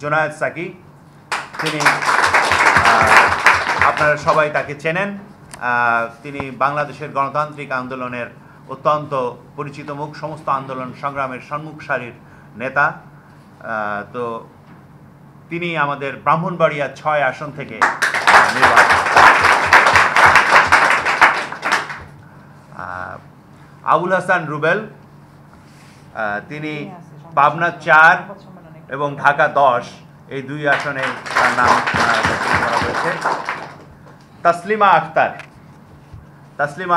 Zonayed Psaki. তিনি আপনারা সবাই তাকে চেনেন। তিনি বাংলাদেশের গণতান্ত্রিক আন্দোলনের অত্যন্ত পরিচিত মুখ, সমস্ত আন্দোলন সংগ্রামের সম্মুখ সারির নেতা। তো তিনি আমাদের ব্রাহ্মণবাড়িয়া ৬ আসন থেকে নির্বাচিত। আবুল হাসান রুবেল, তিনি পাবনা ৪ এবং ঢাকা ১০ এই ২ আসনে তার নাম করা হয়েছে। তাসলিমা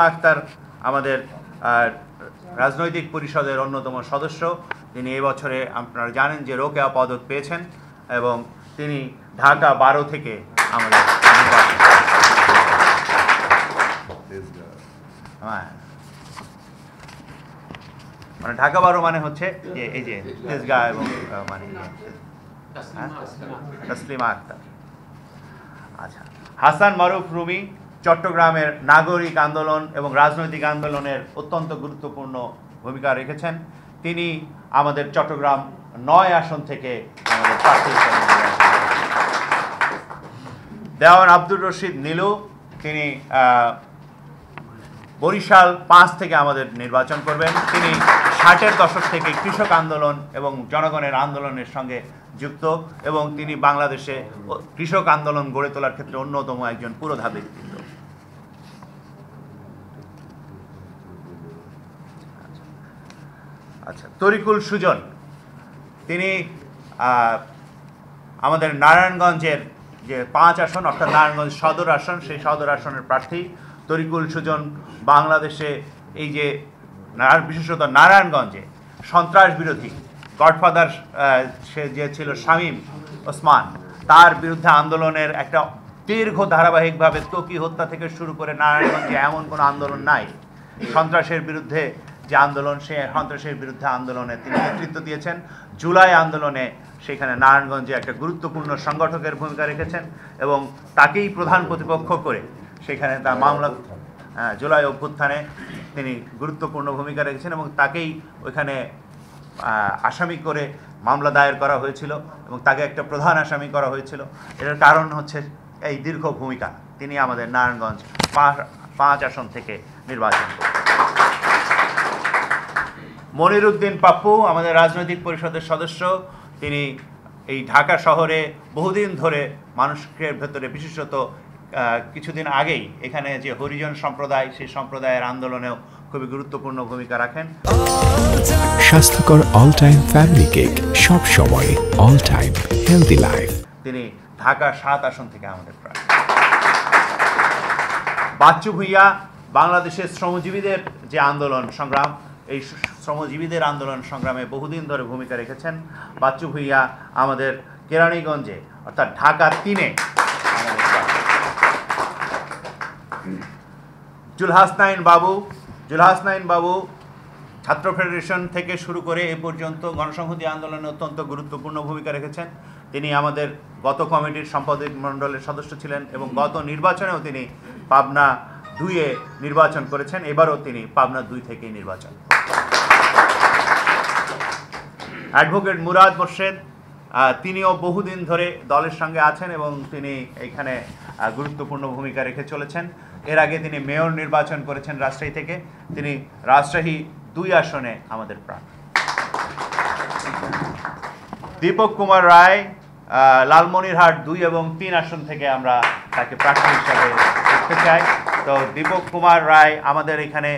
আক্তার আমাদের রাজনৈতিক পরিষদের অন্যতম সদস্য। তিনি এই বছরে আপনারা জানেন যে রোকেয়া পদক পেয়েছেন এবং তিনি ঢাকা ১২ থেকে আমাদের মানে ঢাকা ১২ মানে হচ্ছে যে এই যে তেজগাঁ এবং মানে তাসলিমা আক্তার। আচ্ছা, হাসান মারুফ রুমি চট্টগ্রামের নাগরিক আন্দোলন এবং রাজনৈতিক আন্দোলনের অত্যন্ত গুরুত্বপূর্ণ ভূমিকা রেখেছেন। তিনি আমাদের চট্টগ্রাম ৯ আসন থেকে আমাদের প্রার্থী হিসেবে দেওয়ান আব্দুর রশিদ নীলু, তিনি বরিশাল ৫ থেকে আমাদের নির্বাচন করবেন। তিনি ৬০-এর দশক থেকে কৃষক আন্দোলন এবং জনগণের আন্দোলনের সঙ্গে যুক্ত এবং তিনি বাংলাদেশে কৃষক আন্দোলন গড়ে তোলার ক্ষেত্রে অন্যতম একজন পুরোধা ব্যক্তিত্ব। আচ্ছা, তরিকুল সুজন, তিনি আমাদের নারায়ণগঞ্জের যে ৫ আসন অর্থাৎ নারায়ণগঞ্জ সদর আসন, সেই সদর আসনের প্রার্থী তরিকুল সুজন বাংলাদেশে এই যে বিশেষত নারায়ণগঞ্জে সন্ত্রাস বিরোধী গডফাদার সে যে ছিল শামীম ওসমান, তার বিরুদ্ধে আন্দোলনের একটা দীর্ঘ ধারাবাহিকভাবে ত্বকী হত্যা থেকে শুরু করে নারায়ণগঞ্জে এমন কোনো আন্দোলন নাই সন্ত্রাসের বিরুদ্ধে যে আন্দোলন, সে সন্ত্রাসের বিরুদ্ধে আন্দোলনে তিনি নেতৃত্ব দিয়েছেন। জুলাই আন্দোলনে সেখানে নারায়ণগঞ্জে একটা গুরুত্বপূর্ণ সংগঠকের ভূমিকা রেখেছেন এবং তাকেই প্রধান প্রতিপক্ষ করে সেখানে তার মামলা জুলাই অভ্যুত্থানে তিনি গুরুত্বপূর্ণ ভূমিকা রেখেছেন এবং তাকেই ওইখানে আসামি করে মামলা দায়ের করা হয়েছিল এবং তাকে একটা প্রধান আসামি করা হয়েছিল। এটার কারণ হচ্ছে এই দীর্ঘ ভূমিকা। তিনি আমাদের নারায়ণগঞ্জ ৫ আসন থেকে নির্বাচন করেন। মনির উদ্দিন পাপ্পু আমাদের রাজনৈতিক পরিষদের সদস্য। তিনি এই ঢাকা শহরে বহুদিন ধরে মানুষের ভেতরে, বিশেষত কিছুদিন আগেই এখানে যে হরিজন সম্প্রদায়, সেই সম্প্রদায়ের আন্দোলনেও খুবই গুরুত্বপূর্ণ ভূমিকা রাখেন। স্বাস্থ্যকর অল টাইম ফ্যামিলি কেক, সব সময় অল টাইম হেলদি লাইফ। তিনি ঢাকা ৭ আসন থেকে আমাদের প্রার্থী। বাচ্চু ভূঁইয়া বাংলাদেশের শ্রমজীবীদের যে আন্দোলন সংগ্রাম, এই শ্রমজীবীদের আন্দোলন সংগ্রামে বহুদিন ধরে ভূমিকা রেখেছেন। বাচ্চু ভূঁইয়া আমাদের কেরানীগঞ্জে অর্থাৎ ঢাকা ৩-এ জুলহাসনাইন বাবু ছাত্র ফেডারেশন থেকে শুরু করে এ পর্যন্ত গণসংহতি আন্দোলনে অত্যন্ত গুরুত্বপূর্ণ ভূমিকা রেখেছেন। তিনি আমাদের গত কমিটির সম্পাদক মণ্ডলের সদস্য ছিলেন এবং গত নির্বাচনেও তিনি পাবনা ২-এ নির্বাচন করেছেন। এবারও তিনি পাবনা ২ থেকেই নির্বাচন। অ্যাডভোকেট মুরাদ মোর্শেদ, তিনিও বহুদিন ধরে দলের সঙ্গে আছেন এবং তিনি এখানে গুরুত্বপূর্ণ ভূমিকা রেখে চলেছেন। এর আগে তিনি মেয়র নির্বাচন করেছেন রাজশাহী থেকে। তিনি রাজশাহী ২ আসনে আমাদের প্রার্থী। দীপক কুমার রায় লালমনিরহাট ২ এবং ৩ আসন থেকে আমরা তাকে প্রার্থী হিসাবে দেখতে চাই। তো দীপক কুমার রায় আমাদের এখানে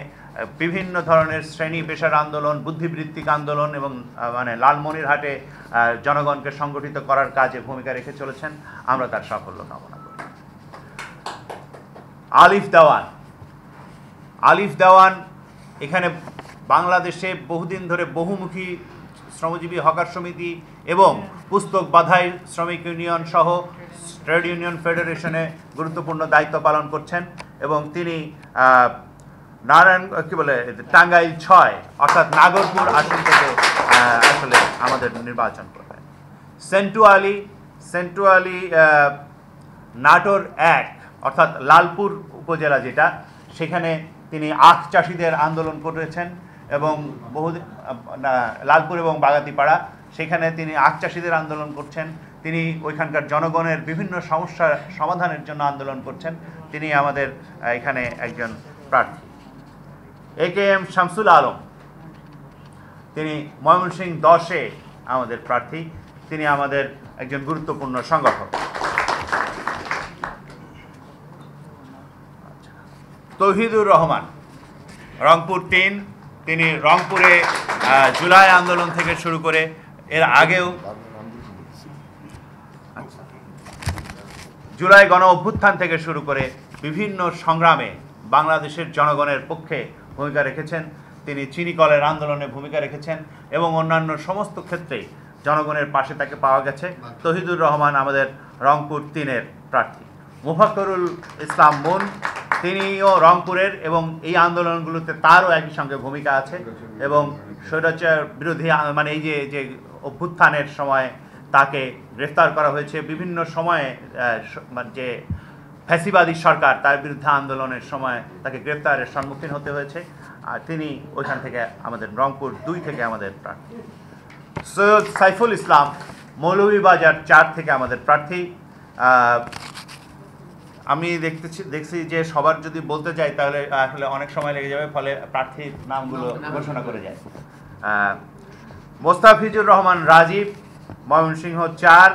বিভিন্ন ধরনের শ্রেণী পেশার আন্দোলন, বুদ্ধিবৃত্তিক আন্দোলন এবং মানে লালমনিরহাটে জনগণকে সংগঠিত করার কাজে ভূমিকা রেখে চলেছেন। আমরা তার সাফল্য কামনা করি। আলিফ দেওয়ান এখানে বাংলাদেশে বহুদিন ধরে বহুমুখী শ্রমজীবী হকার সমিতি এবং পুস্তক বাধাই শ্রমিক ইউনিয়ন সহ ট্রেড ইউনিয়ন ফেডারেশনে গুরুত্বপূর্ণ দায়িত্ব পালন করছেন এবং তিনি টাঙ্গাইল ৬ অর্থাৎ নাগরপুর আসন থেকে আসলে আমাদের নির্বাচন করবেন। সেন্টু আলী নাটোর ১ অর্থাৎ লালপুর উপজেলা যেটা, সেখানে তিনি আখ চাষিদের আন্দোলন করেছেন এবং লালপুর এবং বাগাতিপাড়া, সেখানে তিনি আখ চাষিদের আন্দোলন করছেন। তিনি ওইখানকার জনগণের বিভিন্ন সমস্যা সমাধানের জন্য আন্দোলন করছেন। তিনি আমাদের এখানে একজন প্রার্থী। AKM শামসুল আলম, তিনি ময়মনসিংহ 10-এ আমাদের প্রার্থী। তিনি আমাদের একজন গুরুত্বপূর্ণ সংগঠক। তৌহিদুর রহমান, রংপুর 3, তিনি রংপুরে জুলাই আন্দোলন থেকে শুরু করে এর আগেও জুলাই গণ অভ্যুত্থান থেকে শুরু করে বিভিন্ন সংগ্রামে বাংলাদেশের জনগণের পক্ষে ভূমিকা রেখেছেন। তিনি চিনিকলের আন্দোলনে ভূমিকা রেখেছেন এবং অন্যান্য সমস্ত ক্ষেত্রেই জনগণের পাশে তাকে পাওয়া গেছে। তৌহিদুর রহমান আমাদের রংপুর 3-এর প্রার্থী। মুফাক্করুল ইসলাম মুন, তিনিও রংপুরের এবং এই আন্দোলনগুলোতে তারও একই সঙ্গে ভূমিকা আছে এবং স্বৈরাচার বিরোধী মানে এই যে অভ্যুত্থানের সময় তাকে গ্রেফতার করা হয়েছে। বিভিন্ন সময়ে যে ফ্যাসিবাদী সরকার তার বিরুদ্ধে আন্দোলনের সময় তাকে গ্রেফতারের সম্মুখীন হতে হয়েছে। আর তিনি ওইখান থেকে আমাদের রংপুর 2 থেকে আমাদের প্রার্থী। সৈয়দ সাইফুল ইসলাম, মৌলভীবাজার 4 থেকে আমাদের প্রার্থী। আমি দেখছি যে সবার যদি বলতে যাই তাহলে আসলে অনেক সময় লেগে যাবে, ফলে প্রার্থীর নামগুলো ঘোষণা করে যায়। মোস্তাফিজুর রহমান রাজীব, ময়মনসিংহ 4।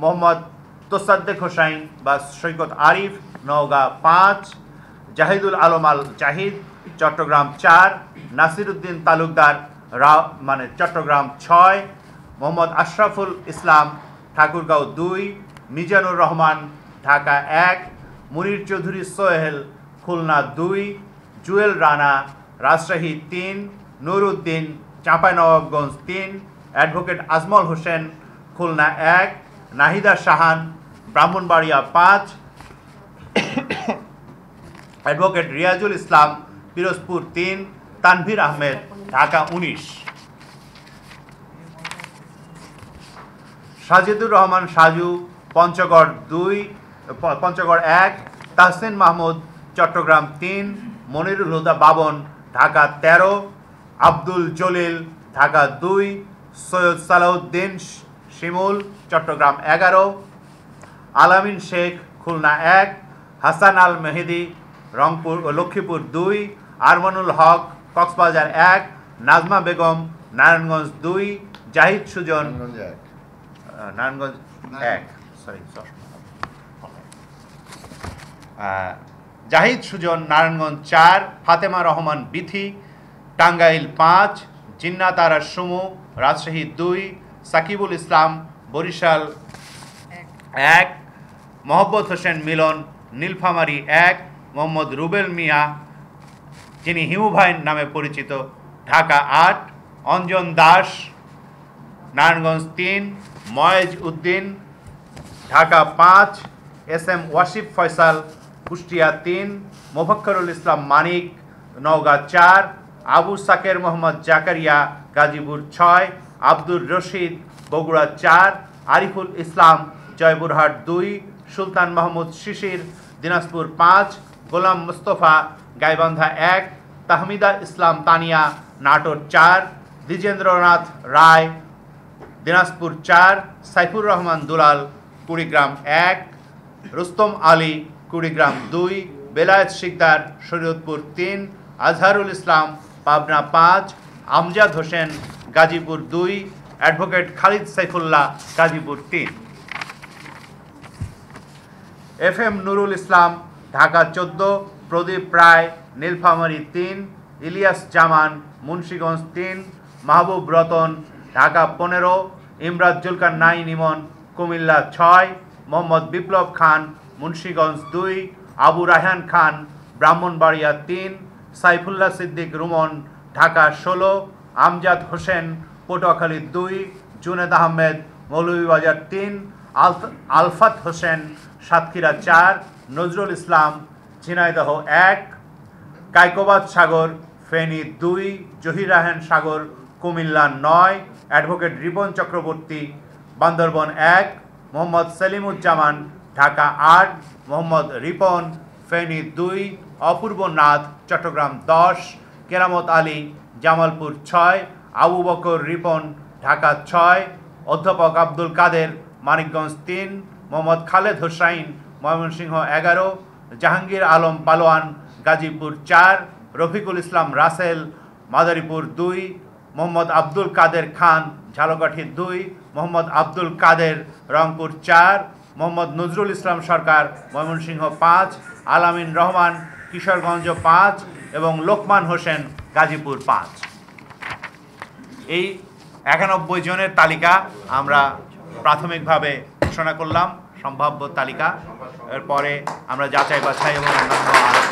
মোহাম্মদ তোসাদ্দেক হোসাইন বা সৈকত আরিফ, নওগাঁ 5। জাহিদুল আলম আল জাহিদ, চট্টগ্রাম 4। নাসিরউদ্দিন তালুকদার চট্টগ্রাম 6। মোহাম্মদ আশরাফুল ইসলাম, ঠাকুরগাঁও 2। মিজানুর রহমান, ঢাকা 1। মুনির চৌধুরী সোহেল, খুলনা 2। জুয়েল রানা, রাজশাহী 3। নুরউদ্দিন, চাঁপাইনবাবগঞ্জ 3। অ্যাডভোকেট আজমল হোসেন, খুলনা 1। নাহিদা শাহান, ব্রাহ্মণবাড়িয়া 5। অ্যাডভোকেট রিয়াজুল ইসলাম, পিরোজপুর 3। তানভীর আহমেদ, ঢাকা 19। সাজিদুর রহমান সাজু, পঞ্চগড় 1। তাহসিন মাহমুদ, চট্টগ্রাম 3। মনিরুল হুদা বাবন, ঢাকা 13। আব্দুল জলিল, ঢাকা 2। সৈয়দ সালাউদ্দিন শিমুল, চট্টগ্রাম 11। আলামিন শেখ, খুলনা 1। হাসান আল মেহেদি, লক্ষ্মীপুর 2। আরমানুল হক, কক্সবাজার 1। নাজমা বেগম, নারায়ণগঞ্জ 2। জাহিদ সুজন, নারায়ণগঞ্জ 1। জাহিদ সুজন, নারায়ণগঞ্জ 4। ফাতেমা রহমান বিথি, টাঙ্গাইল 5। জিন্নাত আরা সুমু, রাজশাহী 2। সাকিবুল ইসলাম, বরিশাল 1। মোহাম্মদ হোসেন মিলন, নীলফামারী 1। মোহাম্মদ রুবেল মিয়া, যিনি হিমু ভাই নামে পরিচিত, ঢাকা 8। অঞ্জন দাস, নারায়ণগঞ্জ 3। ময়েজ উদ্দিন, ঢাকা 5। SM ওয়াসিফ ফয়সাল, কুষ্টিয়া 3। মোফাক্করুল ইসলাম মানিক, নওগাঁ 4। আবু সাকের মোহাম্মদ জাকারিয়া, গাজীপুর 6। আব্দুর রশিদ, বগুড়া 4। আরিফুল ইসলাম, জয়পুরহাট 2। সুলতান মাহমুদ শিশির, দিনাজপুর 5। গোলাম মুস্তফা, গাইবান্ধা 1। তাহমিদা ইসলাম তানিয়া, নাটোর 4। দ্বিজেন্দ্রনাথ রায়, দিনাজপুর 4। সাইফুর রহমান দুলাল, কুড়িগ্রাম 1। রুস্তম আলী, কুড়িগ্রাম 2। বেলায়েত শিকদার, শরীয়তপুর 3। আজহারুল ইসলাম, পাবনা 5। আমজাদ হোসেন, গাজীপুর 2। অ্যাডভোকেট খালিদ সাইফুল্লাহ, গাজীপুর 3। FM নুরুল ইসলাম, ঢাকা 14। প্রদীপ রায়, নীলফামারী 3। ইলিয়াস জামান, মুন্সিগঞ্জ 3। মাহবুব রতন, ঢাকা 15। ইমরাজ জুলকার নাইন ইমন, কুমিল্লা 6। মোহাম্মদ বিপ্লব খান, মুন্সিগঞ্জ 2। আবু রায়হান খান, ব্রাহ্মণবাড়িয়া 3। সাইফুল্লাহ সিদ্দিক রুমন, ঢাকা 16। আমজাদ হোসেন, পটুয়াখালী 2। জুনেদ আহমেদ, মৌলভীবাজার 3। আলফাত হোসেন, সাতক্ষীরা 4। নজরুল ইসলাম, ঝিনাইদহ 1। কায়কোবাদ সাগর, ফেনী 2। জহির রায়হান সাগর, কুমিল্লা 9। অ্যাডভোকেট রিপন চক্রবর্তী, বান্দরবন 1। মোহাম্মদ সেলিমুজ্জামান, ঢাকা 8। মোহাম্মদ রিপন, ফেনী 2। অপূর্ব নাথ, চট্টগ্রাম 10। কেরামত আলী, জামালপুর 6। আবু বকর রিপন, ঢাকা 6। অধ্যাপক আব্দুল কাদের, মানিকগঞ্জ 3, মোহাম্মদ খালেদ হোসাইন ময়মনসিংহ 11, জাহাঙ্গীর আলম পালোয়ান গাজীপুর 4, রফিকুল ইসলাম রাসেল মাদারীপুর 2, মোহাম্মদ আব্দুল কাদের খান ঝালকাঠি 2, মোহাম্মদ আব্দুল কাদের রংপুর 4, মোহাম্মদ নজরুল ইসলাম সরকার ময়মনসিংহ 5, আলামিন রহমান কিশোরগঞ্জ 5 এবং লোকমান হোসেন গাজীপুর 5। এই 91 জনের তালিকা আমরা প্রাথমিকভাবে ঘোষণা করলাম, সম্ভাব্য তালিকা। এরপরে আমরা যাচাই বাছাই এবং অন্যান্য